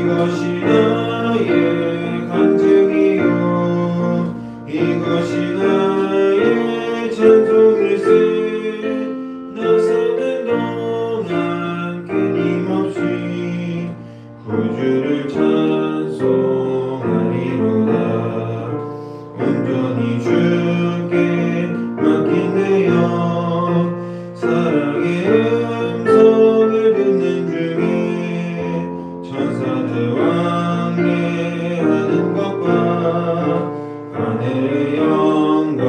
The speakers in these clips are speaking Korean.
이것이 나의 간증이요 이것이 나의 찬송일세 나 사는 동안 끊임없이 구주를 찬송하리로다 온전히 주께 맡긴대요 사랑의 음성을 듣는 중에 천사들 왕래하는 것과 하늘의 영광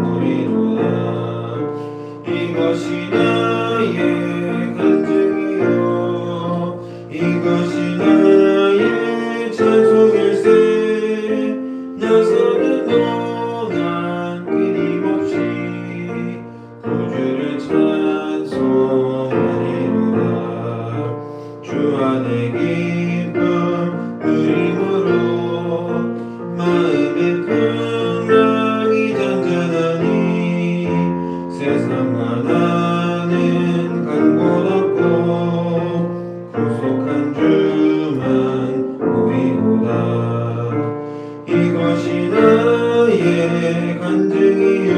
보리로다 이것이 나의 간증이요 이것이 나의 찬송일세 나 사는 동안 끊임없이 구주를 찬송하리로다 주 안에 기쁨 누림으로 마음의 풍랑이 잔잔하니 세상과 나는 간 곳 없고 구속한 주만 보이도다 이것이 나의 간증이요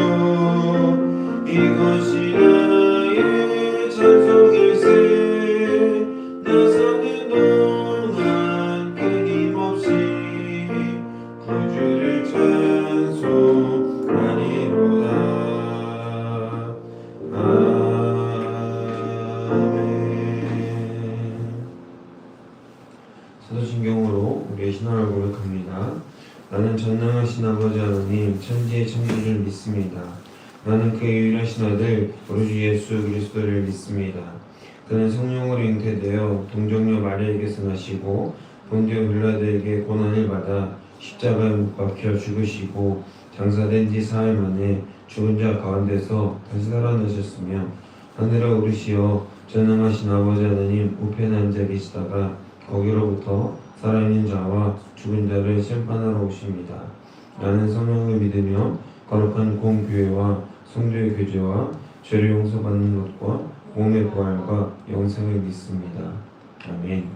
이것이 나의 찬송일세 나 사는 동안 끊임없이 구주를 찬송하리로다 아멘. 사도신경으로 우리의 신앙을 고백합니다. 나는 전능하신 아버지 하나님 천지의 창조주를 믿습니다. 나는 그의 유일하신 아들 우리 주 예수 그리스도를 믿습니다. 그는 성령으로 잉태되어 동정녀 마리아에게서 나시고 본디오 빌라도에게 고난을 받아 십자가에 못 박혀 죽으시고 장사된 지 사흘 만에 죽은 자 가운데서 다시 살아나셨으며 하늘에 오르시어 전능하신 아버지 하나님 우편에 앉아 계시다가 거기로부터 살아있는 자와 죽은 자를 심판하러 오십니다. 나는 성령을 믿으며 거룩한 공교회와 성도의 교제와 죄를 용서받는 것과 몸의 부활과 영생을 믿습니다. 아멘.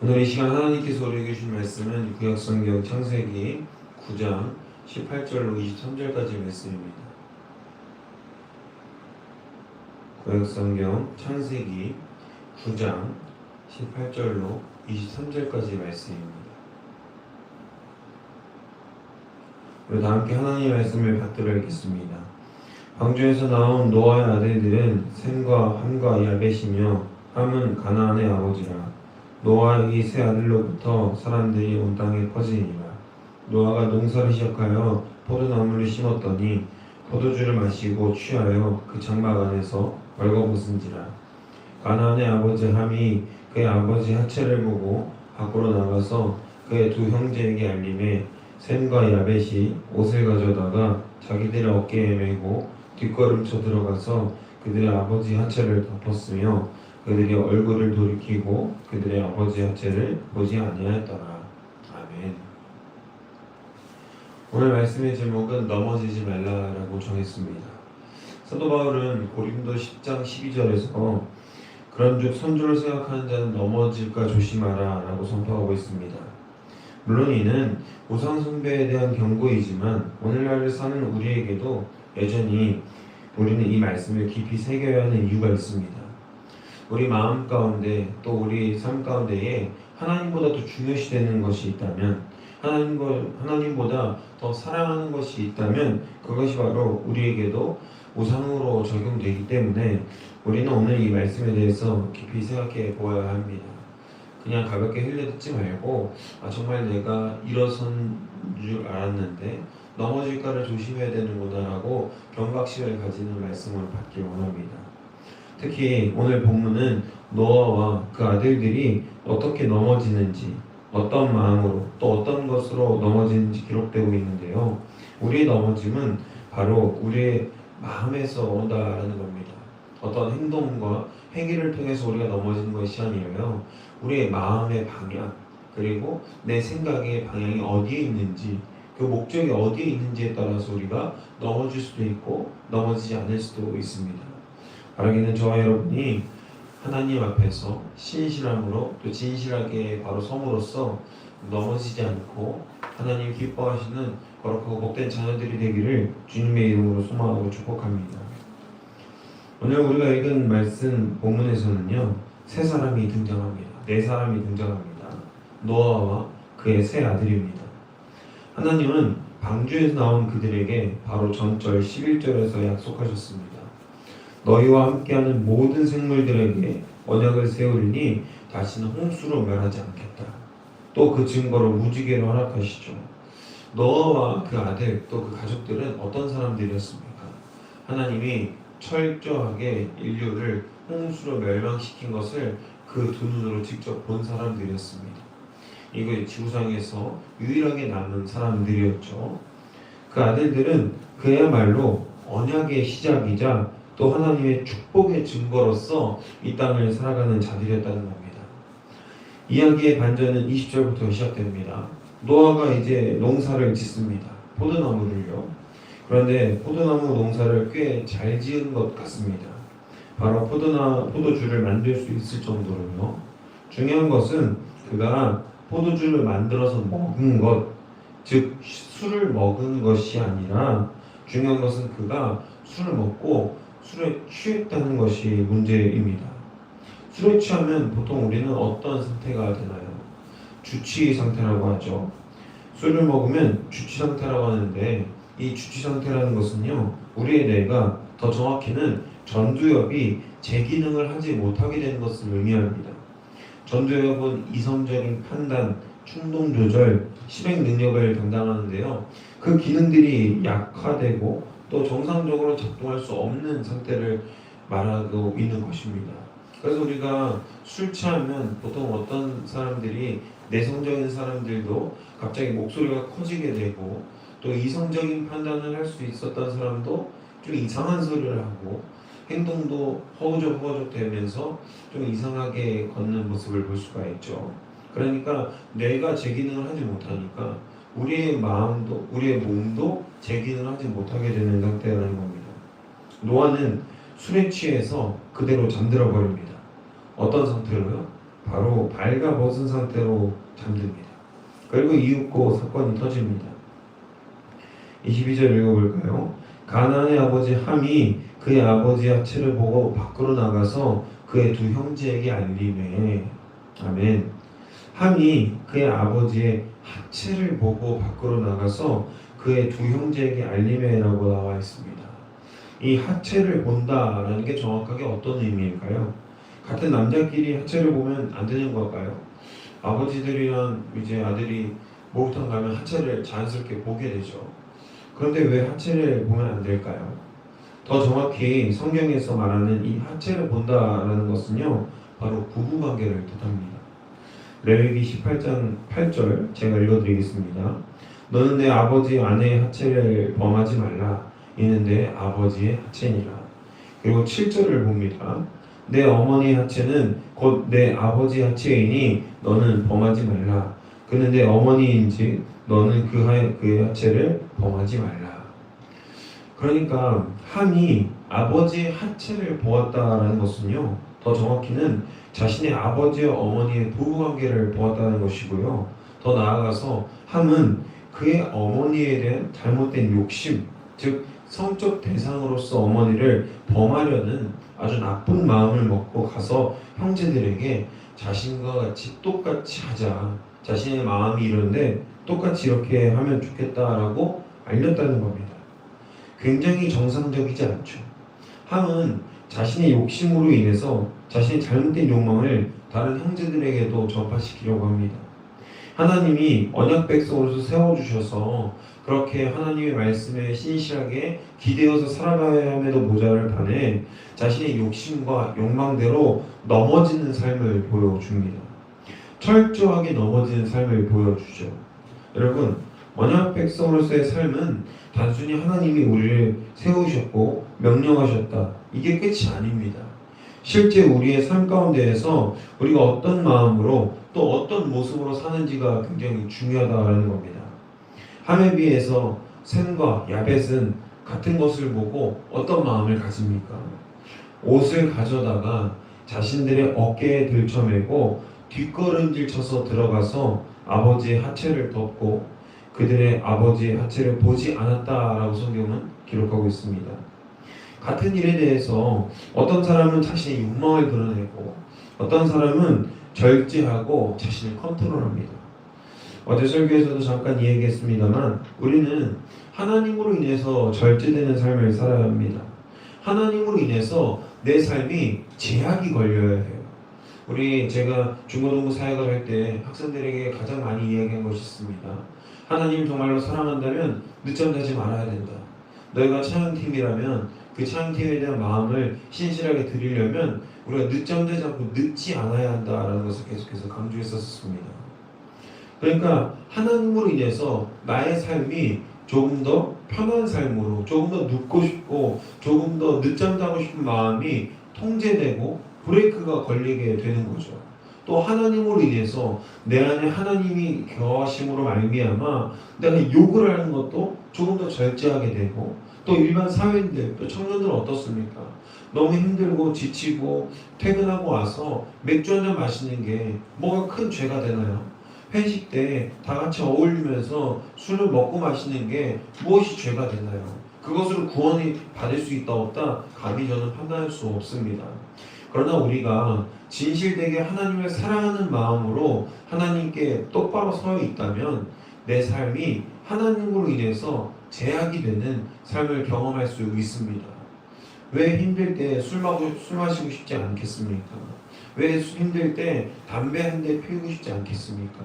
오늘 이 시간 하나님께서 우리에게 주신 말씀은 구약성경 창세기 9장 18절로 23절까지 말씀입니다. 구약성경 창세기 9장 18절로 23절까지 말씀입니다. 우리 다 함께 하나님의 말씀을 받들어 읽겠습니다. 방주에서 나온 노아의 아들들은 셈과 함과 야벳이며 함은 가나안의 아버지라. 노아의 이 세 아들로부터 사람들이 온 땅에 퍼지니라. 노아가 농사를 시작하여 포도나무를 심었더니 포도주를 마시고 취하여 그 장막 안에서 벌거벗은지라. 가나안의 아버지 함이 그의 아버지 하체를 보고 밖으로 나가서 그의 두 형제에게 알림해 셈과 야벳이 옷을 가져다가 자기들의 어깨에 메고 뒷걸음쳐 들어가서 그들의 아버지 하체를 덮었으며 그들이 얼굴을 돌이키고 그들의 아버지 하체를 보지 아니하였더라. 아멘. 오늘 말씀의 제목은 넘어지지 말라라고 정했습니다. 사도 바울은 고린도 10장 12절에서 그런즉 선주를 생각하는 자는 넘어질까 조심하라 라고 선포하고 있습니다. 물론 이는 우상 숭배에 대한 경고이지만 오늘날을 사는 우리에게도 여전히 우리는 이 말씀을 깊이 새겨야 하는 이유가 있습니다. 우리 마음 가운데 또 우리 삶 가운데에 하나님보다 더 중요시되는 것이 있다면 하나님보다 더 사랑하는 것이 있다면 그것이 바로 우리에게도 우상으로 적용되기 때문에 우리는 오늘 이 말씀에 대해서 깊이 생각해 보아야 합니다. 그냥 가볍게 흘려듣지 말고 정말 내가 일어선 줄 알았는데 넘어질까를 조심해야 되는구나 라고 경각심을 가지는 말씀을 받길 원합니다. 특히 오늘 본문은 노아와 그 아들들이 어떻게 넘어지는지 어떤 마음으로 또 어떤 것으로 넘어지는지 기록되고 있는데요. 우리의 넘어짐은 바로 우리의 마음에서 온다라는 겁니다. 어떤 행동과 행위를 통해서 우리가 넘어지는 것이 아니라요. 우리의 마음의 방향 그리고 내 생각의 방향이 어디에 있는지 그 목적이 어디에 있는지에 따라서 우리가 넘어질 수도 있고 넘어지지 않을 수도 있습니다. 바라기는 저와 여러분이 하나님 앞에서 신실함으로 또 진실하게 바로 섬으로써 넘어지지 않고 하나님 기뻐하시는 거룩하고 복된 자녀들이 되기를 주님의 이름으로 소망하고 축복합니다. 오늘 우리가 읽은 말씀 본문에서는요, 세 사람이 등장합니다. 네 사람이 등장합니다. 노아와 그의 세 아들입니다. 하나님은 방주에서 나온 그들에게 바로 전절 11절에서 약속하셨습니다. 너희와 함께하는 모든 생물들에게 언약을 세우리니 다시는 홍수로 멸하지 않겠다. 또 그 증거로 무지개로 허락하시죠. 노아와 그 아들 또 그 가족들은 어떤 사람들이었습니까? 하나님이 철저하게 인류를 홍수로 멸망시킨 것을 그 두 눈으로 직접 본 사람들이었습니다. 이거 지구상에서 유일하게 남은 사람들이었죠. 그 아들들은 그야말로 언약의 시작이자 또 하나님의 축복의 증거로서 이 땅을 살아가는 자들이었다는 겁니다. 이야기의 반전은 20절부터 시작됩니다. 노아가 이제 농사를 짓습니다. 포도나무를요. 그런데 포도나무 농사를 꽤 잘 지은 것 같습니다. 바로 포도주를 만들 수 있을 정도로요. 중요한 것은 그가 포도주를 만들어서 먹은 것, 즉 술을 먹은 것이 아니라 중요한 것은 그가 술을 먹고 술에 취했다는 것이 문제입니다. 술에 취하면 보통 우리는 어떤 상태가 되나요? 주취 상태라고 하죠. 술을 먹으면 주취 상태라고 하는데 이 주취 상태라는 것은요, 우리의 뇌가 더 정확히는 전두엽이 제 기능을 하지 못하게 되는 것을 의미합니다. 전두엽은 이성적인 판단, 충동 조절, 실행 능력을 담당하는데요. 그 기능들이 약화되고 또 정상적으로 작동할 수 없는 상태를 말하고 있는 것입니다. 그래서 우리가 술 취하면 보통 어떤 사람들이 내성적인 사람들도 갑자기 목소리가 커지게 되고 또 이성적인 판단을 할 수 있었던 사람도 좀 이상한 소리를 하고 행동도 허우적허우적 되면서 좀 이상하게 걷는 모습을 볼 수가 있죠. 그러니까 뇌가 제 기능을 하지 못하니까 우리의 마음도 우리의 몸도 제 기능을 하지 못하게 되는 상태라는 겁니다. 노아는 술에 취해서 그대로 잠들어 버립니다. 어떤 상태로요? 바로 발가 벗은 상태로 잠듭니다. 그리고 이윽고 사건이 터집니다. 22절 읽어볼까요? 가나안의 아버지 함이 그의 아버지의 하체를 보고 밖으로 나가서 그의 두 형제에게 알리매. 아멘. 함이 그의 아버지의 하체를 보고 밖으로 나가서 그의 두 형제에게 알리매라고 나와 있습니다. 이 하체를 본다라는 게 정확하게 어떤 의미일까요? 같은 남자끼리 하체를 보면 안 되는 걸까요? 아버지들이랑 이제 아들이 목욕탕 가면 하체를 자연스럽게 보게 되죠. 그런데 왜 하체를 보면 안 될까요? 더 정확히 성경에서 말하는 이 하체를 본다라는 것은요, 바로 부부관계를 뜻합니다. 레위기 18장 8절 제가 읽어드리겠습니다. 너는 내 아버지 아내의 하체를 범하지 말라. 이는 내 아버지의 하체니라. 그리고 7절을 봅니다. 내 어머니의 하체는 곧 내 아버지 하체이니 너는 범하지 말라. 그는 내 어머니인지 너는 그의 하체를 범하지 말라. 그러니까 함이 아버지의 하체를 보았다라는 것은요, 더 정확히는 자신의 아버지와 어머니의 부부관계를 보았다는 것이고요. 더 나아가서 함은 그의 어머니에 대한 잘못된 욕심, 즉 성적 대상으로서 어머니를 범하려는 아주 나쁜 마음을 먹고 가서 형제들에게 자신과 같이 똑같이 하자. 자신의 마음이 이런데 똑같이 이렇게 하면 좋겠다라고 알렸다는 겁니다. 굉장히 정상적이지 않죠. 함은 자신의 욕심으로 인해서 자신의 잘못된 욕망을 다른 형제들에게도 전파시키려고 합니다. 하나님이 언약 백성으로서 세워주셔서 그렇게 하나님의 말씀에 신실하게 기대어서 살아가야 함에도 모자랄 판에 자신의 욕심과 욕망대로 넘어지는 삶을 보여줍니다. 철저하게 넘어지는 삶을 보여주죠. 여러분, 언약 백성으로서의 삶은 단순히 하나님이 우리를 세우셨고 명령하셨다, 이게 끝이 아닙니다. 실제 우리의 삶 가운데에서 우리가 어떤 마음으로 또 어떤 모습으로 사는지가 굉장히 중요하다는 겁니다. 함에 비해서 셈과 야벳은 같은 것을 보고 어떤 마음을 가집니까? 옷을 가져다가 자신들의 어깨에 들쳐매고 뒷걸음질 쳐서 들어가서 아버지의 하체를 덮고 그들의 아버지의 하체를 보지 않았다라고 성경은 기록하고 있습니다. 같은 일에 대해서 어떤 사람은 자신의 욕망을 드러내고 어떤 사람은 절제하고 자신을 컨트롤합니다. 어제 설교에서도 잠깐 이야기했습니다만 우리는 하나님으로 인해서 절제되는 삶을 살아야 합니다. 하나님으로 인해서 내 삶이 제약이 걸려야 해요. 제가 중고등부 사역을 할 때 학생들에게 가장 많이 이야기한 것이 있습니다. 하나님 정말로 사랑한다면 늦잠 자지 말아야 된다. 너희가 찬양팀이라면 그 찬양팀에 대한 마음을 신실하게 드리려면 우리가 늦잠 자지 않고 늦지 않아야 한다라는 것을 계속해서 강조했었습니다. 그러니까 하나님으로 인해서 나의 삶이 조금 더 편한 삶으로, 조금 더 눕고 싶고 조금 더 늦잠 자고 싶은 마음이 통제되고 브레이크가 걸리게 되는 거죠. 또 하나님으로 인해서 내 안에 하나님이 거하심으로 말미암아 내가 욕을 하는 것도 조금 더 절제하게 되고, 또 일반 사회인들, 또 청년들은 어떻습니까? 너무 힘들고 지치고 퇴근하고 와서 맥주 한잔 마시는 게 뭐가 큰 죄가 되나요? 회식 때 다 같이 어울리면서 술을 먹고 마시는 게 무엇이 죄가 되나요? 그것으로 구원이 받을 수 있다 없다 감히 저는 판단할 수 없습니다. 그러나 우리가 진실되게 하나님을 사랑하는 마음으로 하나님께 똑바로 서 있다면 내 삶이 하나님으로 인해서 제약이 되는 삶을 경험할 수 있습니다. 왜 힘들 때 술 마시고 싶지 않겠습니까? 왜 힘들 때 담배 한 대 피우고 싶지 않겠습니까?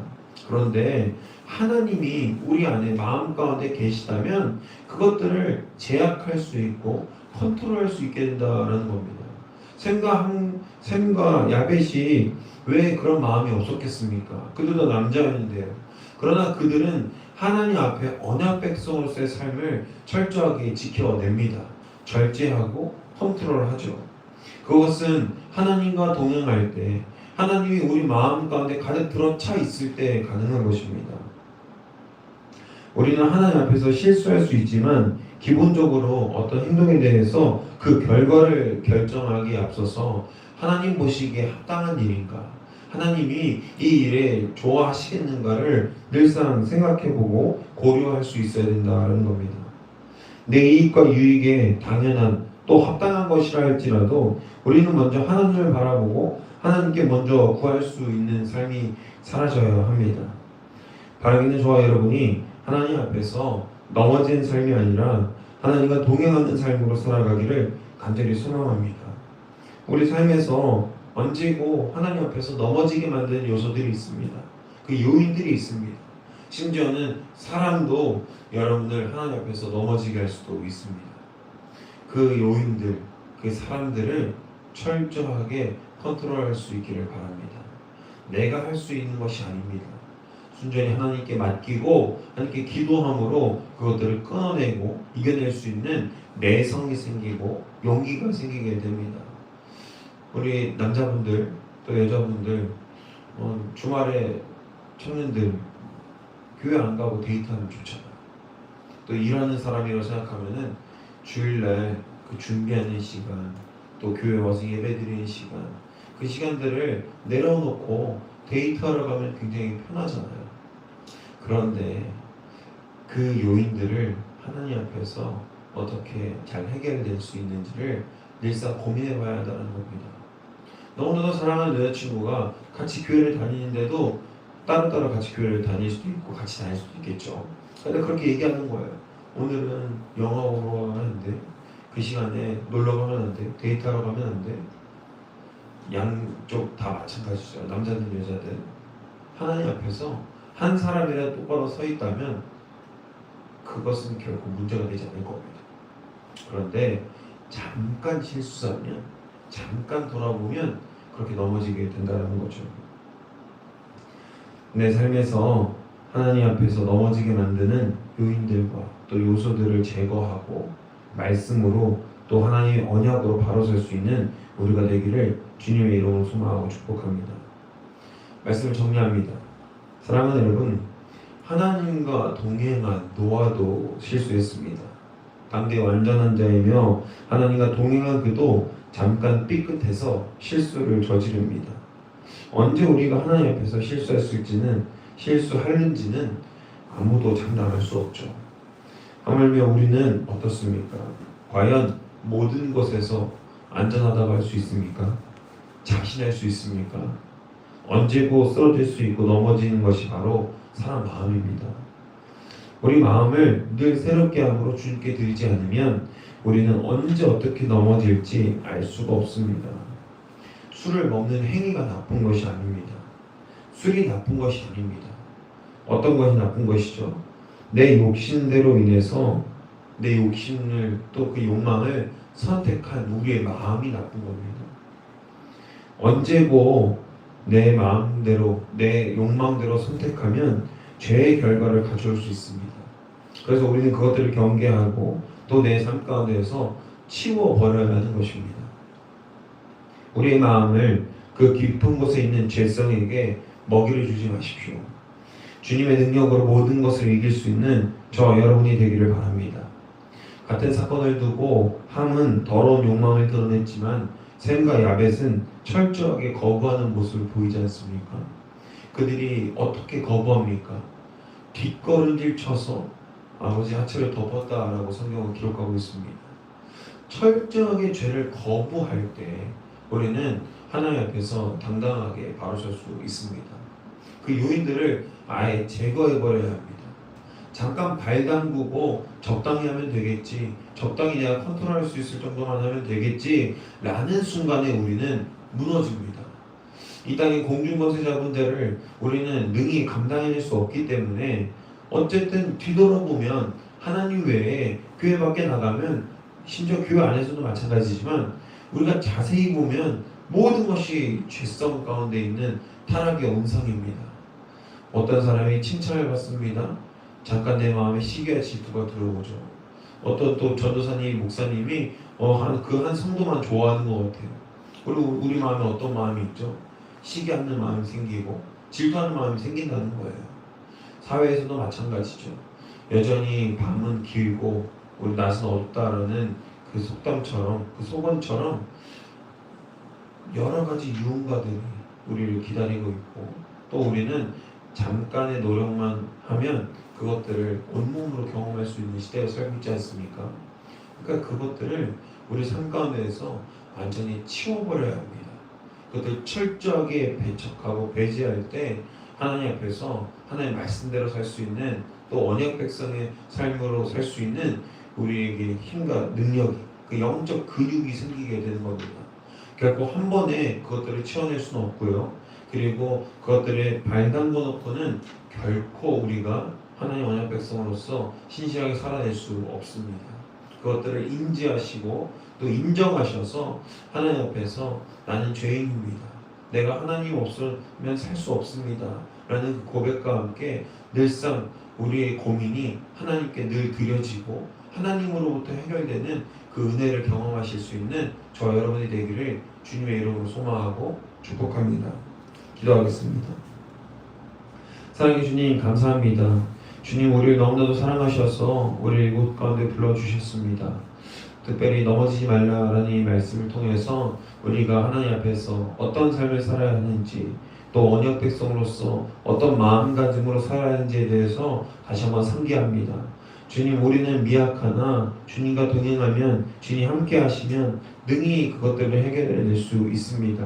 그런데 하나님이 우리 안에 마음 가운데 계시다면 그것들을 제약할 수 있고 컨트롤할 수 있게 된다는 겁니다. 셈과 야벳이 왜 그런 마음이 없었겠습니까? 그들도 남자였는데요. 그러나 그들은 하나님 앞에 언약 백성으로서의 삶을 철저하게 지켜냅니다. 절제하고 컨트롤하죠. 그것은 하나님과 동행할 때, 하나님이 우리 마음 가운데 가득 들어차 있을 때 가능한 것입니다. 우리는 하나님 앞에서 실수할 수 있지만 기본적으로 어떤 행동에 대해서 그 결과를 결정하기에 앞서서 하나님 보시기에 합당한 일인가, 하나님이 이 일에 좋아하시겠는가를 늘상 생각해보고 고려할 수 있어야 된다는 겁니다. 내 이익과 유익에 당연한 또 합당한 것이라 할지라도 우리는 먼저 하나님을 바라보고 하나님께 먼저 구할 수 있는 삶이 사라져야 합니다. 바라기는 저와 여러분이 하나님 앞에서 넘어진 삶이 아니라 하나님과 동행하는 삶으로 살아가기를 간절히 소망합니다. 우리 삶에서 언제고 하나님 앞에서 넘어지게 만드는 요소들이 있습니다. 그 요인들이 있습니다. 심지어는 사람도 여러분들 하나님 앞에서 넘어지게 할 수도 있습니다. 그 요인들, 그 사람들을 철저하게 컨트롤할 수 있기를 바랍니다. 내가 할 수 있는 것이 아닙니다. 순전히 하나님께 맡기고 하나님께 기도함으로 그것들을 끊어내고 이겨낼 수 있는 내성이 생기고 용기가 생기게 됩니다. 우리 남자분들 또 여자분들 주말에 청년들 교회 안 가고 데이트하면 좋잖아요. 또 일하는 사람이라고 생각하면은 주일날 그 준비하는 시간, 또 교회 와서 예배드리는 시간, 그 시간들을 내려놓고 데이트하러 가면 굉장히 편하잖아요. 그런데 그 요인들을 하나님 앞에서 어떻게 잘 해결될 수 있는지를 늘상 고민해 봐야 한다는 겁니다. 너무나도 사랑하는 여자친구가 같이 교회를 다니는데도 따로따로 같이 교회를 다닐 수도 있고 같이 다닐 수도 있겠죠. 근데 그렇게 얘기하는 거예요. 오늘은 영화 보러 가면 안 돼. 그 시간에 놀러 가면 안 돼. 데이트하러 가면 안 돼. 양쪽 다 마찬가지죠. 남자든 여자든 하나님 앞에서 한 사람이라도 똑바로 서 있다면 그것은 결코 문제가 되지 않을 겁니다. 그런데 잠깐 실수하면, 잠깐 돌아보면 그렇게 넘어지게 된다는 거죠. 내 삶에서 하나님 앞에서 넘어지게 만드는 요인들과 또 요소들을 제거하고 말씀으로 또 하나님의 언약으로 바로 설 수 있는 우리가 되기를 주님의 이름으로 소망하고 축복합니다. 말씀을 정리합니다. 사랑하는 여러분, 하나님과 동행한 노아도 실수했습니다. 당대 완전한 자이며 하나님과 동행한 그도 잠깐 삐끗해서 실수를 저지릅니다. 언제 우리가 하나님 앞에서 실수할 수 있지는 실수하는지는 아무도 장담할 수 없죠. 하물며 우리는 어떻습니까? 과연 모든 것에서 안전하다고 할 수 있습니까? 자신할 수 있습니까? 언제고 쓰러질 수 있고 넘어지는 것이 바로 사람 마음입니다. 우리 마음을 늘 새롭게 함으로 주님께 드리지 않으면 우리는 언제 어떻게 넘어질지 알 수가 없습니다. 술을 먹는 행위가 나쁜 것이 아닙니다. 술이 나쁜 것이 아닙니다. 어떤 것이 나쁜 것이죠? 내 욕심대로 인해서 내 욕심을 또 그 욕망을 선택한 우리의 마음이 나쁜 겁니다. 언제고 내 마음대로 내 욕망대로 선택하면 죄의 결과를 가져올 수 있습니다. 그래서 우리는 그것들을 경계하고 또 내 삶 가운데에서 치워버려야 하는 것입니다. 우리의 마음을 그 깊은 곳에 있는 죄성에게 먹이를 주지 마십시오. 주님의 능력으로 모든 것을 이길 수 있는 저 여러분이 되기를 바랍니다. 같은 사건을 두고 함은 더러운 욕망을 드러냈지만 셈과 야벳은 철저하게 거부하는 모습을 보이지 않습니까? 그들이 어떻게 거부합니까? 뒷걸음질 쳐서 아버지 하체를 덮었다라고 성경은 기록하고 있습니다. 철저하게 죄를 거부할 때 우리는 하나님 앞에서 당당하게 바로 설 수 있습니다. 그 요인들을 아예 제거해버려야 합니다. 잠깐 발 담그고 적당히 하면 되겠지, 적당히 내가 컨트롤할 수 있을 정도만 하면 되겠지 라는 순간에 우리는 무너집니다. 이 땅의 공중거세 잡은 자를 우리는 능히 감당해낼 수 없기 때문에 어쨌든 뒤돌아보면 하나님 외에 교회 밖에 나가면 심지어 교회 안에서도 마찬가지지만 우리가 자세히 보면 모든 것이 죄성 가운데 있는 타락의 온상입니다. 어떤 사람이 칭찬을 받습니다. 잠깐 내 마음에 시기와 질투가 들어오죠. 어떤 또 전도사님, 목사님이 그 한 성도만 좋아하는 것 같아요. 그리고 우리 마음에 어떤 마음이 있죠? 시기하는 마음이 생기고 질투하는 마음이 생긴다는 거예요. 사회에서도 마찬가지죠. 여전히 밤은 길고 우리 낮은 어둡다라는 그 속담처럼, 그 속언처럼 여러 가지 유흥가들이 우리를 기다리고 있고 또 우리는 잠깐의 노력만 하면 그것들을 온몸으로 경험할 수 있는 시대에 살고 있지 않습니까? 그러니까 그것들을 우리 삶 가운데에서 완전히 치워버려야 합니다. 그것들 철저하게 배척하고 배제할 때 하나님 앞에서 하나님의 말씀대로 살 수 있는 또 언약 백성의 삶으로 살 수 있는 우리에게 힘과 능력이 그 영적 근육이 생기게 되는 겁니다. 결코 한 번에 그것들을 치워낼 수는 없고요. 그리고 그것들에 발 담궈 놓고는 결코 우리가 하나님 언약 백성으로서 신실하게 살아낼 수 없습니다. 그것들을 인지하시고 또 인정하셔서 하나님 앞에서 나는 죄인입니다. 내가 하나님 없으면 살 수 없습니다. 라는 그 고백과 함께 늘상 우리의 고민이 하나님께 늘 드려지고 하나님으로부터 해결되는 그 은혜를 경험하실 수 있는 저 여러분이 되기를 주님의 이름으로 소망하고 축복합니다. 기도하겠습니다. 사랑의 주님 감사합니다. 주님 우리를 너무나도 사랑하셔서 우리를 이곳 가운데 불러주셨습니다. 특별히 넘어지지 말라라는 이 말씀을 통해서 우리가 하나님 앞에서 어떤 삶을 살아야 하는지 또 언약 백성으로서 어떤 마음가짐으로 살아야 하는지에 대해서 다시 한번 상기합니다. 주님 우리는 미약하나 주님과 동행하면 주님 함께 하시면 능히 그것들을 해결해낼 수 있습니다.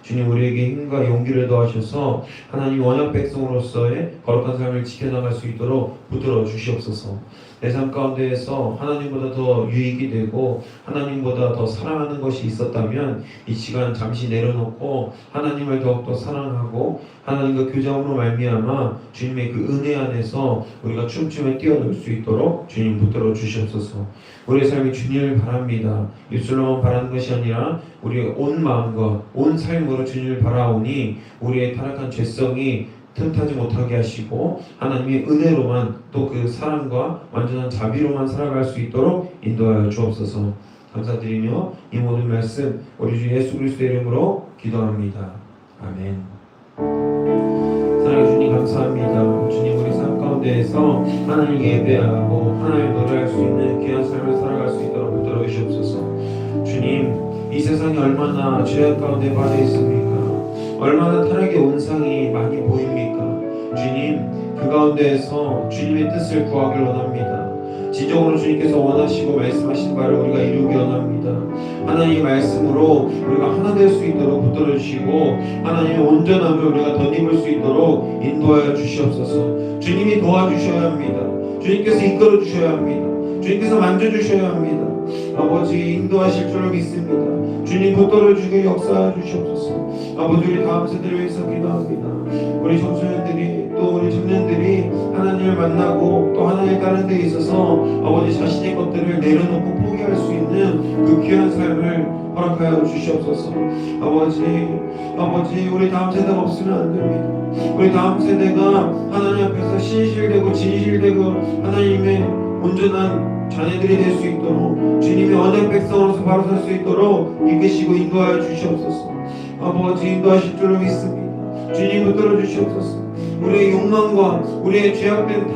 주님 우리에게 힘과 용기를 더하셔서 하나님 언약 백성으로서의 거룩한 삶을 지켜나갈 수 있도록 붙들어 주시옵소서. 내 삶 가운데에서 하나님보다 더 유익이 되고 하나님보다 더 사랑하는 것이 있었다면 이 시간 잠시 내려놓고 하나님을 더욱더 사랑하고 하나님과 교제함으로 말미암아 주님의 그 은혜 안에서 우리가 춤추며 뛰어놀 수 있도록 주님 붙들어 주시옵소서. 우리의 삶이 주님을 바랍니다. 입술로만 바라는 것이 아니라 우리의 온 마음과 온 삶으로 주님을 바라오니 우리의 타락한 죄성이 틈타지 못하게 하시고 하나님의 은혜로만 또 그 사랑과 완전한 자비로만 살아갈 수 있도록 인도하여 주옵소서. 감사드리며 이 모든 말씀 우리 주 예수 그리스도의 이름으로 기도합니다. 아멘. 사랑해 주님 감사합니다. 주님 우리 삶 가운데에서 하나님 예배하고 하나님 노래할 수 있는 귀한 삶을 살아갈 수 있도록 붙들어 주시옵소서. 주님 이 세상이 얼마나 죄악 가운데 빠져 있습니까? 얼마나 타락의 온상이 많이 보입니까? 주님, 그 가운데에서 주님의 뜻을 구하길 원합니다. 지적으로 주님께서 원하시고 말씀하신 바를 우리가 이루기 원합니다. 하나님의 말씀으로 우리가 하나 될 수 있도록 붙들어 주시고 하나님의 온전함을 우리가 덧입을 수 있도록 인도하여 주시옵소서. 주님이 도와주셔야 합니다. 주님께서 이끌어 주셔야 합니다. 주님께서 만져주셔야 합니다. 아버지, 인도하실 줄을 믿습니다. 주님 붙들어 주시고 역사해 주시옵소서. 아버지, 우리 다음 세대를 위해서 기도합니다. 우리 청소년들이 또 우리 청년들이 하나님을 만나고 또 하나님을 따르는 데 있어서 아버지 자신의 것들을 내려놓고 포기할 수 있는 그 귀한 삶을 허락하여 주시옵소서. 아버지, 우리 다음 세대가 없으면 안 됩니다. 우리 다음 세대가 하나님 앞에서 신실되고 진실되고 하나님의 온전한 자녀들이 될 수 있도록 주님의 언약 백성으로서 바로 설 수 있도록 이끄시고 인도하여 주시옵소서. 아버지, 인도하실 줄로 믿습니다. 주님 붙들어 주시옵소서. 우리의 욕망과 우리의 죄악된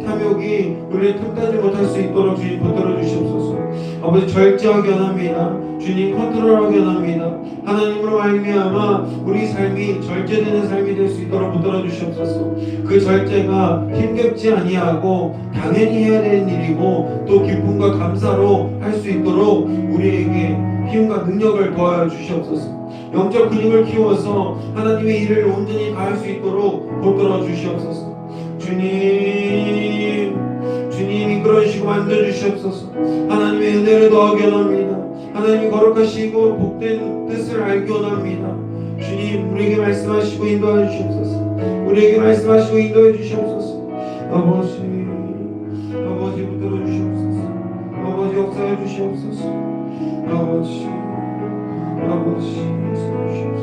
탐욕이 우리를 틈타지 못할 수 있도록 주님 붙들어 주시옵소서. 아버지, 절제하게 원합니다. 주님 컨트롤하게 원합니다. 하나님으로 말미암아 우리 삶이 절제되는 삶이 될 수 있도록 붙들어 주시옵소서. 그 절제가 힘겹지 아니하고 당연히 해야 되는 일이고 또 기쁨과 감사로 할 수 있도록 우리에게 힘과 능력을 더하여 주시옵소서. 영적 근육을 키워서 하나님의 일을 온전히 다할 수 있도록 붙들어 주시옵소서. 주님 이끌어 주시고 만져 주시옵소서. 하나님의 은혜를 더하게 원합니다. 하나님이 거룩하시고 복된 뜻을 알기 원합니다. 주님, 우리에게 말씀하시고 인도해 주시옵소서. 우리에게 말씀하시고 인도해 주시옵소서. 아버지 붙들어 주시옵소서. 아버지, 역사해 주시옵소서. 아버지 역사해 주시옵소서.